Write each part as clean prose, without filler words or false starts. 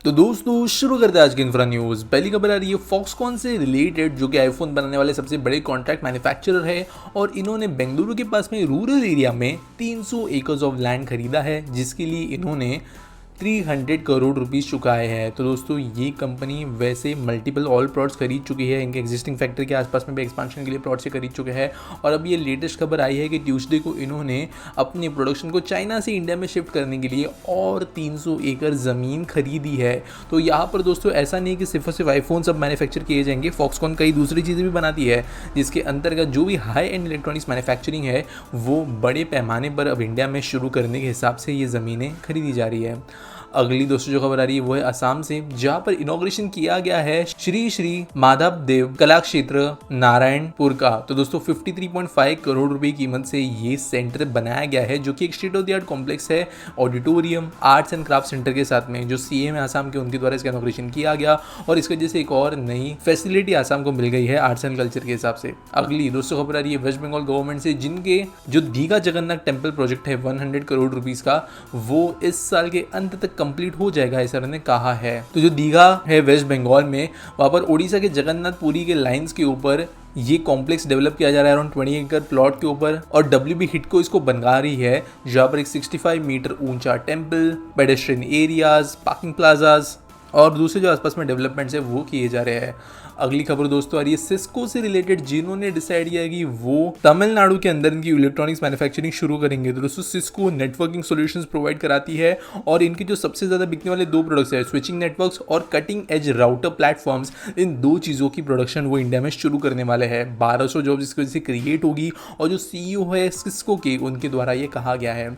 तो दोस्तों शुरू करते हैं आज की इंफ्रा न्यूज़। पहली खबर आ रही है फॉक्सकॉन से रिलेटेड, जो कि आईफोन बनाने वाले सबसे बड़े कॉन्ट्रैक्ट मैन्युफैक्चरर है और इन्होंने बेंगलुरु के पास में रूरल एरिया में 300 एकर्स ऑफ लैंड खरीदा है, जिसके लिए इन्होंने 300 करोड़ रुपीस चुकाए हैं। तो दोस्तों ये कंपनी वैसे मल्टीपल ऑल प्लॉट्स खरीद चुकी है, इनके एग्जिस्टिंग फैक्ट्री के आसपास में भी एक्सपांशन के लिए प्लॉट से खरीद चुके हैं। और अब ये लेटेस्ट खबर आई है कि ट्यूसडे को इन्होंने अपनी प्रोडक्शन को चाइना से इंडिया में शिफ्ट करने के लिए और 300 एकड़ ज़मीन खरीदी है। तो यहाँ पर दोस्तों ऐसा नहीं कि सिर्फ आईफोन सब मैन्युफैक्चर किए जाएंगे, फॉक्सकॉन कई दूसरी चीज़ें भी बनाती है, जिसके अंतर्गत जो भी हाई एंड इलेक्ट्रॉनिक्स मैन्युफैक्चरिंग है वो बड़े पैमाने पर अब इंडिया में शुरू करने के हिसाब से ये ज़मीनें खरीदी जा रही है। अगली दोस्तों जो खबर आ रही है वो है असम से, जहां पर इनॉग्रेशन किया गया है श्री श्री माधव देव कला क्षेत्र नारायणपुर का। तो दोस्तों 53.5 करोड़ रुपए की कीमत से ये सेंटर बनाया गया है, जो कि एक state of the art complex है, auditorium, arts and craft centre के साथ में, जो सीएम असम के उनके द्वारा इसका इनॉग्रेशन किया गया और इसकी वजह से एक और नई फैसिलिटी असम को मिल गई है आर्ट्स एंड कल्चर के हिसाब से। अगली दोस्तों खबर आ रही है वेस्ट बंगाल गवर्नमेंट से, जिनके जो दीघा जगन्नाथ टेम्पल प्रोजेक्ट है 100 करोड़ रुपीस का, वो इस साल के अंत तक कंप्लीट हो जाएगा, ऐसा उन्होंने कहा है। तो जो दीघा है वेस्ट बंगाल में, वहां पर ओडिशा के जगन्नाथ पुरी के लाइंस के ऊपर ये कॉम्प्लेक्स डेवलप किया जा रहा है अराउंड 20 एकड़ प्लॉट के ऊपर, और WB हिटको इसको बना रही है, जहां पर एक 65 मीटर ऊंचा temple, pedestrian areas, parking plazas और दूसरे जो आसपास में डेवलपमेंट्स है वो किए जा रहे हैं। अगली खबर दोस्तों आ रही है सिस्को से रिलेटेड, जिन्होंने डिसाइड किया है कि वो तमिलनाडु के अंदर इनकी इलेक्ट्रॉनिक्स मैन्युफैक्चरिंग शुरू करेंगे। तो दोस्तों सिस्को नेटवर्किंग सॉल्यूशंस प्रोवाइड कराती है और इनके जो सबसे ज़्यादा बिकने वाले दो प्रोडक्ट्स है, स्विचिंग नेटवर्क्स और कटिंग एज राउटर प्लेटफॉर्म्स, इन दो चीज़ों की प्रोडक्शन वो इंडिया में शुरू करने वाले हैं। 1200 जॉब्स इसकी वजह से क्रिएट होगी और जो CEO है सिस्को के, उनके द्वारा ये कहा गया है।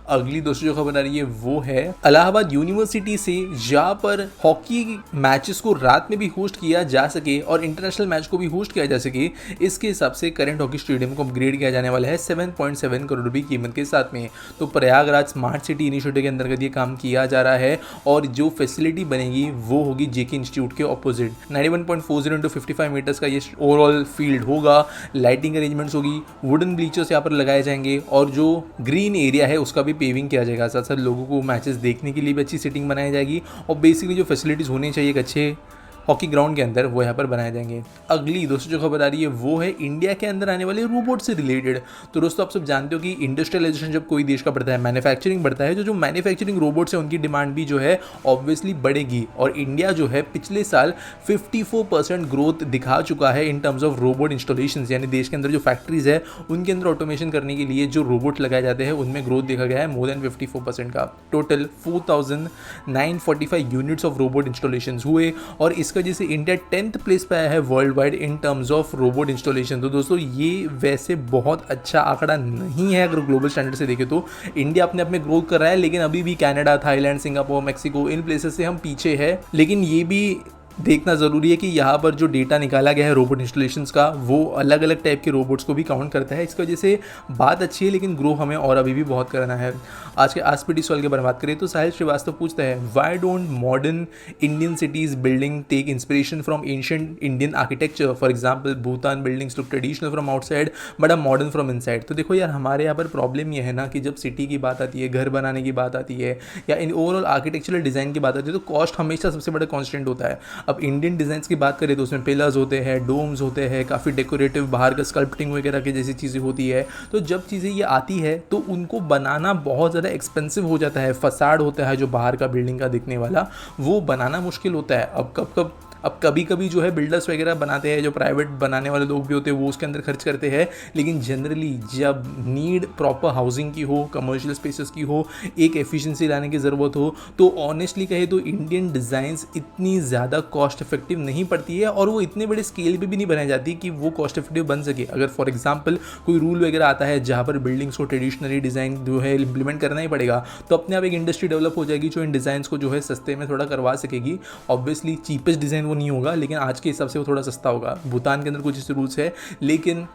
अगली दोस्तों जो खबर आ रही है वो है इलाहाबाद यूनिवर्सिटी से, जहाँ पर हॉकी मैचेस को रात में भी होस्ट किया जा सके और इंटरनेशनल मैच को भी होस्ट किया जा सके, इसके हिसाब से करंट हॉकी स्टेडियम को अपग्रेड किया जाने वाला है 7.7 करोड़ रुपए की कीमत के साथ में। तो प्रयागराज स्मार्ट सिटी इनिशिएटिव के अंतर्गत ये काम किया जा रहा है और जो फैसिलिटी बनेगी वो होगी जेके इंस्टीट्यूट के ऑपोजिट। 91.40 into 55 मीटर्स का ये ओवरऑल फील्ड होगा, लाइटिंग अरेंजमेंट्स होगी, वुडन ब्लीचर्स यहाँ पर लगाए जाएंगे और जो ग्रीन एरिया है उसका भी पेविंग किया जाएगा। साथ साथ लोगों को मैचेस देखने के लिए भी अच्छी सीटिंग बनाई जाएगी और बेसिकली जो फैसिलिटीज़ होनी चाहिए एक अच्छे हॉकी ग्राउंड के अंदर वो यहाँ पर बनाए जाएंगे। अगली दोस्तों जो खबर आ रही है वो है इंडिया के अंदर आने वाले रोबोट से रिलेटेड। तो दोस्तों आप सब जानते हो कि इंडस्ट्रियलाइजेशन जब कोई देश का बढ़ता है, मैन्युफैक्चरिंग बढ़ता है, जो मैन्युफैक्चरिंग रोबोट्स है उनकी डिमांड भी जो है ऑब्वियसली बढ़ेगी। और इंडिया जो है पिछले साल 54% ग्रोथ दिखा चुका है in terms of robot installation, यानी देश के अंदर जो फैक्ट्रीज है उनके अंदर ऑटोमेशन करने के लिए जो रोबोट लगाए जाते हैं उनमें ग्रोथ देखा गया है मोर देन 54% का। Total 4945 units of robot installation हुए और इसका वजह से इंडिया 10th प्लेस पे आया है world wide in terms of robot installation. तो दोस्तों ये वैसे बहुत अच्छा आंकड़ा नहीं है अगर ग्लोबल स्टैंडर्ड से देखें तो। इंडिया अपने आप में ग्रोथ कर रहा है, लेकिन अभी भी Canada, Thailand, Singapore, Mexico, in places से हम पीछे है। लेकिन ये भी देखना ज़रूरी है कि यहाँ पर जो डेटा निकाला गया है रोबोट इंस्टॉलेशंस का, वो अलग अलग टाइप के रोबोट्स को भी काउंट करता है। इसकी वजह से बात अच्छी है, लेकिन ग्रो हमें और अभी भी बहुत करना है। आज के आसपीटी सवाल के बारे में बात करें तो साहिल श्रीवास्तव पूछता है, why don't modern Indian cities building take inspiration from ancient Indian architecture? For example Bhutan buildings look traditional from outside but are modern from inside. तो देखो यार, हमारे यहाँ पर प्रॉब्लम ये है ना कि जब सिटी की बात आती है, घर बनाने की बात आती है या इन ओवरऑल आर्किटेक्चरल डिज़ाइन की बात आती है, तो कॉस्ट हमेशा सबसे बड़ा कॉन्स्टेंट होता है। अब इंडियन डिज़ाइन की बात करें तो उसमें पिलर्स होते हैं, डोम्स होते हैं, काफ़ी डेकोरेटिव बाहर का स्कल्पटिंग वगैरह की जैसी चीज़ें होती है। तो जब चीज़ें ये आती है तो उनको बनाना बहुत ज़्यादा एक्सपेंसिव हो जाता है। फसाड होता है जो बाहर का बिल्डिंग का दिखने वाला, वो बनाना मुश्किल होता है। अब कभी कभी जो है बिल्डर्स वगैरह बनाते हैं, जो प्राइवेट बनाने वाले लोग भी होते हैं वो उसके अंदर खर्च करते हैं, लेकिन जनरली जब नीड प्रॉपर हाउसिंग की हो, कमर्शियल स्पेसेस की हो, एक एफिशिएंसी लाने की ज़रूरत हो, तो ऑनेस्टली कहे तो इंडियन डिज़ाइंस इतनी ज़्यादा कॉस्ट इफेक्टिव नहीं पड़ती है और वो इतने बड़े स्केल पे भी नहीं बनाई जाती कि वो कॉस्ट इफेक्टिव बन सके। अगर फॉर एग्जाम्पल कोई रूल वगैरह आता है जहाँ पर बिल्डिंग्स को ट्रेडिशनली डिज़ाइन जो है इम्प्लीमेंट करना ही पड़ेगा, तो अपने आप एक इंडस्ट्री डेवलप हो जाएगी जो इन डिज़ाइंस को जो है सस्ते में थोड़ा करवा सकेगी। ऑब्वियसली चीपेस्ट डिज़ाइन वो नहीं होगा, लेकिन आज के हिसाब से वो थोड़ा सस्ता होगा। भूटान के अंदर कुछ ऐसे रूल्स है, लेकिन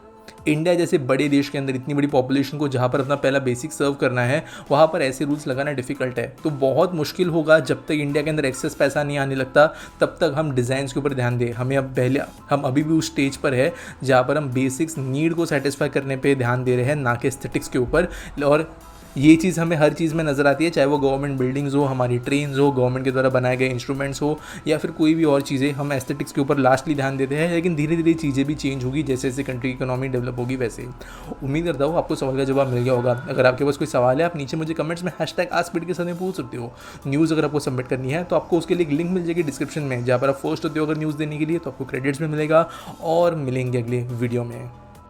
इंडिया जैसे बड़े देश के अंदर इतनी बड़ी पॉपुलेशन को जहाँ पर अपना पहला बेसिक सर्व करना है, वहाँ पर ऐसे रूल्स लगाना डिफिकल्ट है। तो बहुत मुश्किल होगा जब तक इंडिया के अंदर एक्सेस पैसा नहीं आने लगता, तब तक हम डिज़ाइंस के ऊपर ध्यान दें। हम अभी भी उस स्टेज पर है जहाँ पर हम बेसिक्स नीड को सेटिस्फाई करने पे ध्यान दे रहे हैं, ना कि एस्थेटिक्स के ऊपर। और ये चीज़ हमें हर चीज़ में नज़र आती है, चाहे वो गवर्नमेंट बिल्डिंग्स हो, हमारी ट्रेन्स हो, गवर्नमेंट के द्वारा बनाए गए इंस्ट्रूमेंट्स हो, या फिर कोई भी और चीज़ें। हम एस्थेटिक्स के ऊपर लास्टली ध्यान देते हैं, लेकिन धीरे धीरे चीज़ें भी चेंज होगी जैसे जैसे कंट्री की इकोनॉमी डेवलप होगी वैसे। उम्मीद करता हूँ आपको सवाल का जवाब मिल गया होगा। अगर आपके पास कोई सवाल है, आप नीचे मुझे कमेंट्स में #AskPT के साथ में पूछ सकते हो। न्यूज़ अगर आपको सबमिट करनी है तो आपको उसके लिए एक लिंक मिल जाएगी डिस्क्रिप्शन में, जहाँ पर आप फर्स्ट होते हो अगर न्यूज़ देने के लिए, तो आपको क्रेडिट्स में मिलेगा। और मिलेंगे अगले वीडियो में।